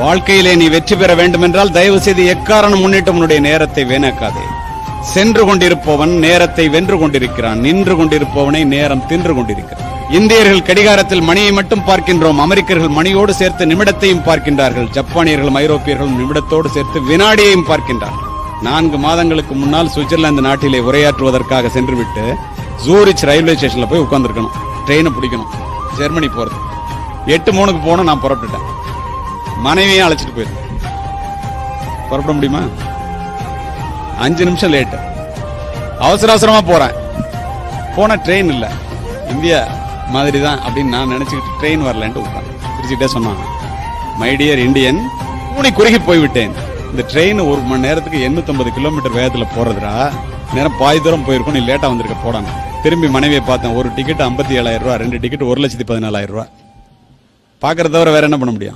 வாழ்க்கையிலே நீ வெற்றி பெற வேண்டும் என்றால் தயவு செய்து எக்காரணம் முன்னிட்டு உன்னுடைய நேரத்தை வீணாக்காதே. சென்று கொண்டிருப்பவன் நேரத்தை வென்று கொண்டிருக்கிறான், நின்று கொண்டிருப்பவனை நேரம் தின்று கொண்டிருக்கிறான். இந்தியர்கள் கடிகாரத்தில் மணியை மட்டும் பார்க்கின்றோம், அமெரிக்கர்கள் மணியோடு சேர்த்து நிமிடத்தையும் பார்க்கின்றார்கள், ஜப்பானியர்களும் ஐரோப்பியர்களும் நிமிடத்தோடு சேர்த்து வினாடியையும் பார்க்கின்றார்கள். 4 மாதங்களுக்கு முன்னால் சுவிட்சர்லாந்து நாட்டிலே உரையாற்றுவதற்காக சென்றுவிட்டு ஜூரிச் ரயில்வே ஸ்டேஷன்ல போய் உட்கார்ந்துருக்கணும். ட்ரெயினை பிடிக்கணும், ஜெர்மனி போறது. 8:03 போனோம், நான் புறப்பட்டுட்டேன். மனைவியும் அழைச்சிட்டு போயிருந்தேன். புறப்பட முடியுமா? 5 நிமிஷம் லேட்டு. அவசர அவசரமா போறேன். போன ட்ரெயின் இல்ல, இந்தியா மாதிரி தான் அப்படின்னு நான் நினைச்சுக்கிட்டு ட்ரெயின் வரலன்ட்டு உட்கார்ந்து சிரிச்சுட்டே சொன்னாங்க, மை டியர் இந்தியன், கூனி குறுகி போய்விட்டேன். இந்த ட்ரெயின் 1 மணி நேரத்துக்கு 850 கிலோமீட்டர் வேகத்துல போறதுடா, நேரம் பாதி தூரம் போயிருக்கும், நீ லேட்டா வந்திருக்க போடாங்க. திரும்பி மனைவியை பார்த்தேன். ஒரு டிக்கெட் 57,000 ரூபாய், 2 டிக்கெட் 1,14,000 ரூபாய். பாக்குறத தவிர வேற என்ன பண்ண முடியும்?